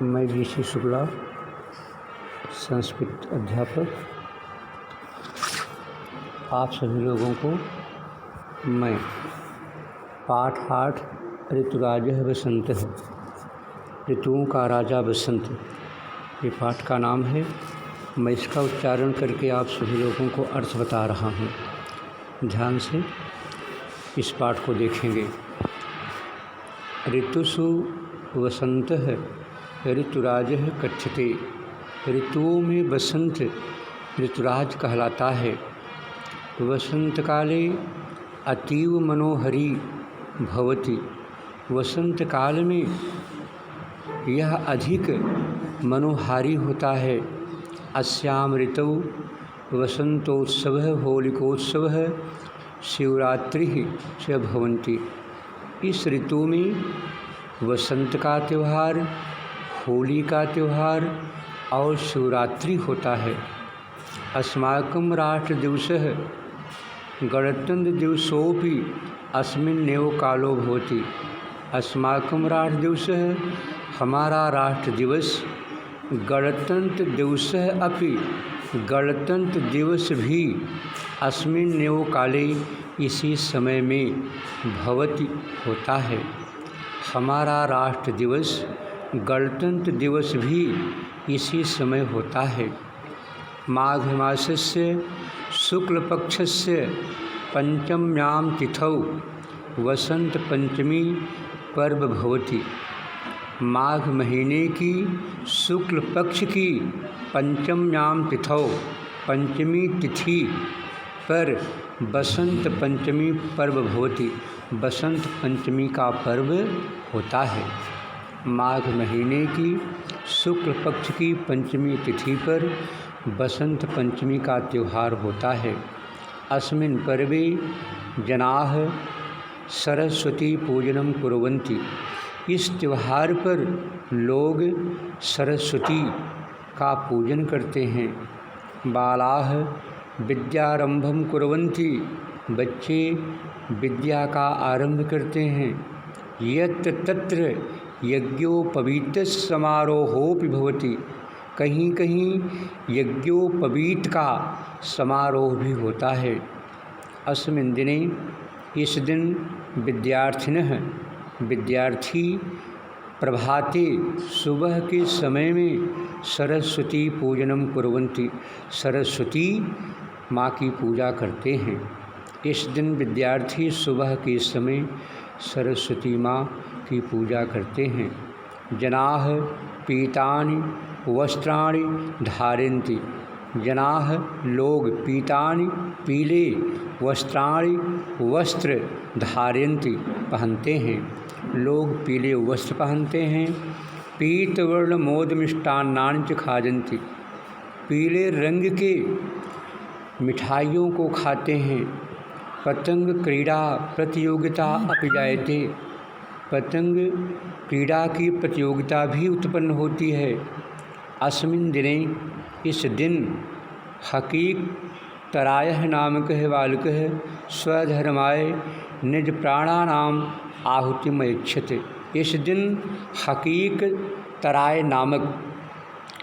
मैं वीसी शुक्ला, संस्कृत अध्यापक, आप सभी लोगों को मैं पाठ 8 ऋतुराजः वसंतः, ऋतुओं का राजा बसंत, ये पाठ का नाम है। मैं इसका उच्चारण करके आप सभी लोगों को अर्थ बता रहा हूँ। ध्यान से इस पाठ को देखेंगे। ऋतुषु वसंतः ऋतुराजः कथ्यते। ऋतुओं में बसंत ऋतुराज कहलाता है। वसंत काले अतीव मनोहरी भवति। वसंत काल में यह अधिक मनोहारी होता है। अस्याम ऋतौ वसंतोत्सवः होलिकोत्सवः शिवरात्रिः च भवन्ति। इस ऋतु में वसंत का त्यौहार, होली का त्यौहार और शिवरात्रि होता है। अस्माकं राष्ट्रदिवसः गणतन्त्रदिवसोऽपि अस्मिन्नेव कालो भवति। अस्माकं राष्ट्रदिवसः, हमारा राष्ट्र दिवस, गणतंत्र दिवसः अपि, गणतंत्र दिवस भी अस्मिन्नेव काले, इसी समय में भवति होता है। हमारा राष्ट्र दिवस, गणतंत्र दिवस भी इसी समय होता है। माघ मासस्य शुक्लपक्षस्य पंचम्यां तिथौ वसंत पंचमी पर्व भवति। माघ महीने की शुक्ल पक्ष की पंचम्यां तिथौ, पंचमी तिथि पर बसंत पंचमी पर्व भवति। बसंत पंचमी का पर्व होता है। माघ महीने की शुक्ल पक्ष की पंचमी तिथि पर बसंत पंचमी का त्यौहार होता है। अस्मिन् पर्वे जनाः सरस्वती पूजनं कुर्वन्ति। इस त्यौहार पर लोग सरस्वती का पूजन करते हैं। बालाः विद्यारंभं कुर्वन्ति। बच्चे विद्या का आरंभ करते हैं। यत्र तत्र यज्ञोपवीत समारोहोपि भवति। कहीं कहीं यज्ञोपवीत का समारोह भी होता है। अस्मिन् दिने, इस दिन विद्यार्थिनः, विद्यार्थी प्रभाते, सुबह के समय में सरस्वती पूजनम कुर्वन्ति। सरस्वती माँ की पूजा करते हैं। इस दिन विद्यार्थी सुबह के समय सरस्वती माँ की पूजा करते हैं। जनाः पीतानि वस्त्राणि धारयन्ति। जनाः लोग पीतानि पीले वस्त्राणि वस्त्र धारयन्ति पहनते हैं। लोग पीले वस्त्र पहनते हैं। पीतवर्ण मोद मिष्टान्नानि च खादन्ति। पीले रंग के मिठाइयों को खाते हैं। पतंग क्रीड़ा प्रतियोगिता अपि जायते। पतंग क्रीड़ा की प्रतियोगिता भी उत्पन्न होती है। अस्मिन् दिने, इस दिन, हकीक तरायः नामकः बालकः स्वधर्माय निज प्राणानाम आहुतिम् ऐच्छते। इस दिन हकीक तराय नामक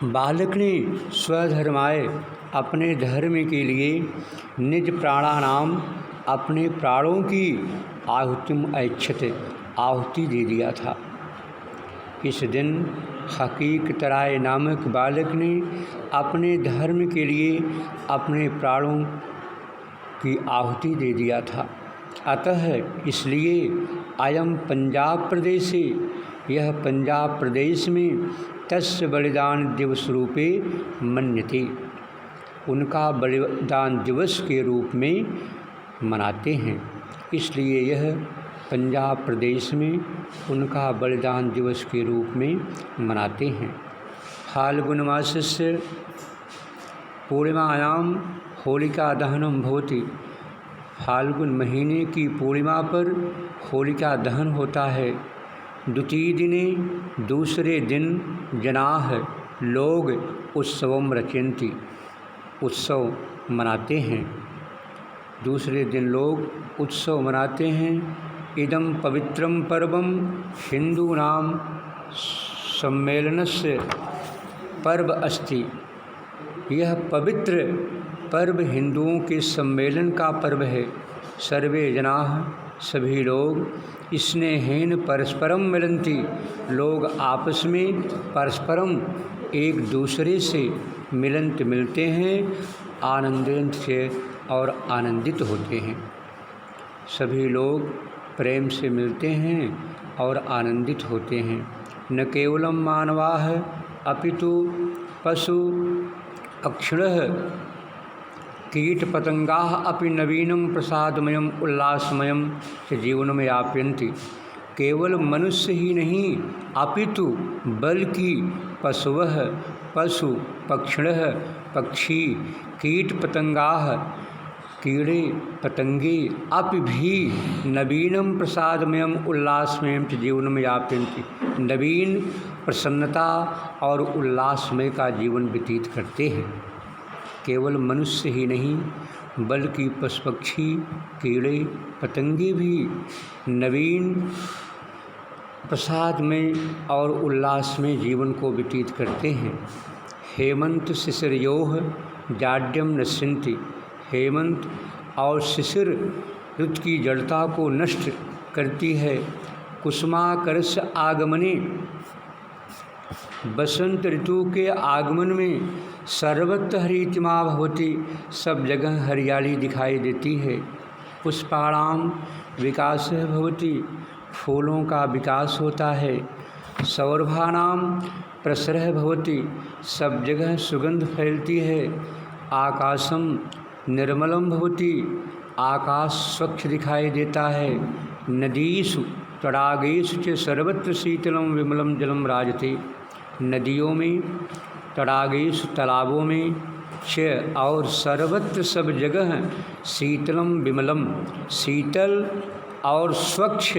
बालक ने स्वधर्माय, अपने धर्म के लिए, निज प्राणानाम, अपने प्राणों की, आहुतिम् ऐच्छते, आहुति दे दिया था। इस दिन हकीक तराय नामक बालक ने अपने धर्म के लिए अपने प्राणों की आहुति दे दिया था। अतः इसलिए अयम पंजाब प्रदेशे, यह पंजाब प्रदेश में तस्य बलिदान दिवस रूपे मन्यते, उनका बलिदान दिवस के रूप में मनाते हैं। इसलिए यह पंजाब प्रदेश में उनका बलिदान दिवस के रूप में मनाते हैं। फाल्गुन मासस्य पूर्णिमायां होलिका दहनं भवति। फाल्गुन महीने की पूर्णिमा पर होलिका दहन होता है। द्वितीय दिने, दूसरे दिन, जनाः लोग उत्सवं रचयन्ति, उत्सव मनाते हैं। दूसरे दिन लोग उत्सव मनाते हैं। इदं पवित्रं पर्वं हिंदूनां सम्मेलनस्य पर्व अस्ति। यह पवित्र पर्व हिंदुओं के सम्मेलन का पर्व है। सर्वे जनाः सभी लोग स्नेहेन परस्परम मिलन्ति। लोग आपस में परस्परम एक दूसरे से मिलते हैं, आनंदित से और आनंदित होते हैं। सभी लोग प्रेम से मिलते हैं और आनंदित होते हैं। न केवलम मानवाः अपितु पशु अक्षिणः कीटपतंगाः अपि नवीनं प्रसादमयम् उल्लासमयं च जीवनं यापयन्ति। केवल मनुष्य ही नहीं अपितु बल्कि पशवः पशु पक्षिणः पक्षी कीट पतंगाः कीड़े पतंगे अपि भी नवीनम प्रसादमयम उल्लासमयम च जीवनम यापयन्ति। नवीन प्रसन्नता और उल्लासमय का जीवन व्यतीत करते हैं। केवल मनुष्य ही नहीं बल्कि पशु पक्षी कीड़े पतंगे भी नवीन प्रसाद में और उल्लास में जीवन को व्यतीत करते हैं। हेमंत शिशिरयोः जाड्यम नश्यन्ति। हेमंत और शिशिर ऋतु की जड़ता को नष्ट करती है। कुसुमाकरस्य आगमने बसंत ऋतु के आगमन में सर्वत्र हरितिमा भवति। सब जगह हरियाली दिखाई देती है। पुष्पाणाम विकासः भवति। फूलों का विकास होता है। सौरभानाम प्रसरः भवति। सब जगह सुगंध फैलती है। आकाशम निर्मलम भवति। आकाश स्वच्छ दिखाई देता है। नदीषु तडागेषु च सर्वत्र शीतलम विमलम जलम राजते। नदियों में तडागेषु तालाबों में च और सर्वत्र सब जगह शीतलम विमलम शीतल और स्वच्छ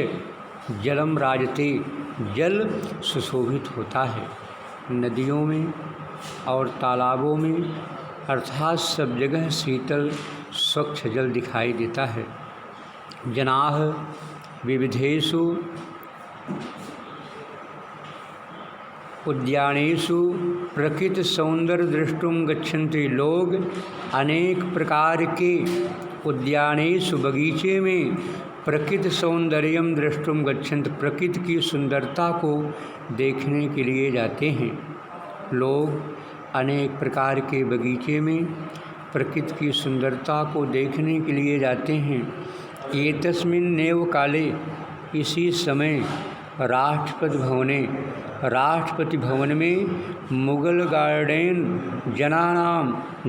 जलम राजते जल सुशोभित होता है। नदियों में और तालाबों में अर्थात सब जगह शीतल स्वच्छ जल दिखाई देता है। जनाः विविधेषु उद्यानेषु प्रकृति सौंदर्य द्रष्टुम गच्छन्ति। लोग अनेक प्रकार के उद्यानेषु बगीचे में प्रकृति सौंदर्यम द्रष्टुम गच्छन्ति। प्रकृति की सुंदरता को देखने के लिए जाते हैं। लोग अनेक प्रकार के बगीचे में प्रकृति की सुंदरता को देखने के लिए जाते हैं। एतस्मिन्नेव काले इसी समय राष्ट्रपति भवन में मुगल गार्डन जनानाम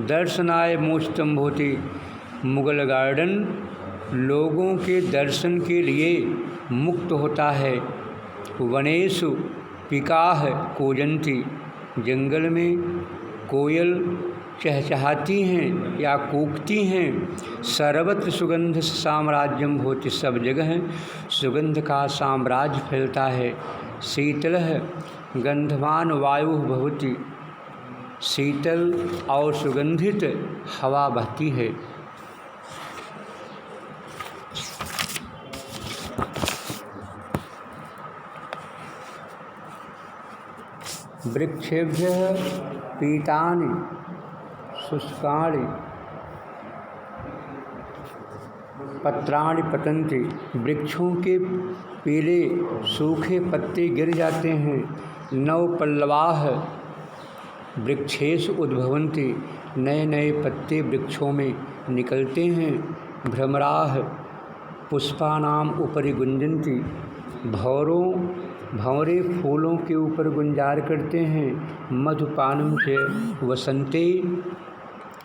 दर्शनाय मोचितम भवति। मुगल गार्डन लोगों के दर्शन के लिए मुक्त होता है। वनेषु पिकाः कूजन्ति। जंगल में कोयल चहचहाती हैं या कूकती हैं। सर्वत्र सुगंध साम्राज्यम भवति। सब जगह सुगंध का साम्राज्य फैलता है। शीतलः गंधवान वायु भवति। शीतल और सुगंधित हवा बहती है। वृक्षेभ्यः पीतानि शुष्कानि पत्राणि पतन्ति। वृक्षों के पीले सूखे पत्ते गिर जाते हैं। नवपल्लवाः वृक्षेषु उद्भवन्ति। नए नए पत्ते वृक्षों में निकलते हैं। भ्रमराः पुष्पानाम उपरि गुंजन्ति। भंवरे फूलों के ऊपर गुंजार करते हैं। मधुपानम च वसंते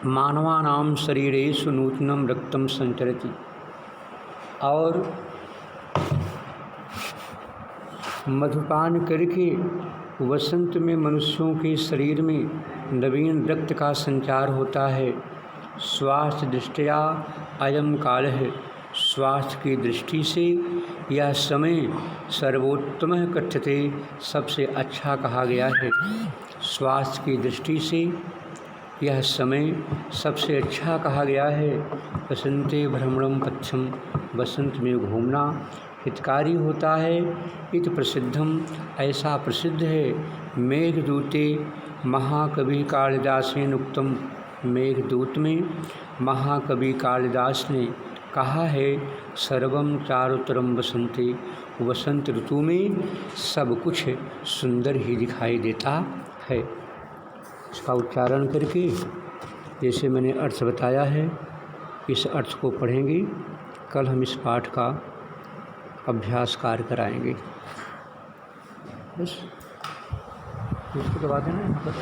मानवानाम शरीरेषु नूतनम रक्तम संचरति। और मधुपान करके वसंत में मनुष्यों के शरीर में नवीन रक्त का संचार होता है। स्वास्थ्य दृष्टया अयम काल है। स्वास्थ्य की दृष्टि से यह समय सर्वोत्तम कथ्यते। सबसे अच्छा कहा गया है। स्वास्थ्य की दृष्टि से यह समय सबसे अच्छा कहा गया है। वसंते भ्रमणम पथ्यम। वसंत में घूमना हितकारी होता है। इत प्रसिद्धम, ऐसा प्रसिद्ध है मेघदूते महाकवि कालिदासेन उक्तम। मेघदूत में महाकवि कालिदास ने कहा है, सर्वम चारुतरम बसंते, वसंत ऋतु में सब कुछ सुंदर ही दिखाई देता है। इसका उच्चारण करके जैसे मैंने अर्थ बताया है, इस अर्थ को पढ़ेंगे। कल हम इस पाठ का अभ्यास कार्य कराएंगे। बस इसको दबा देना यहाँ पर।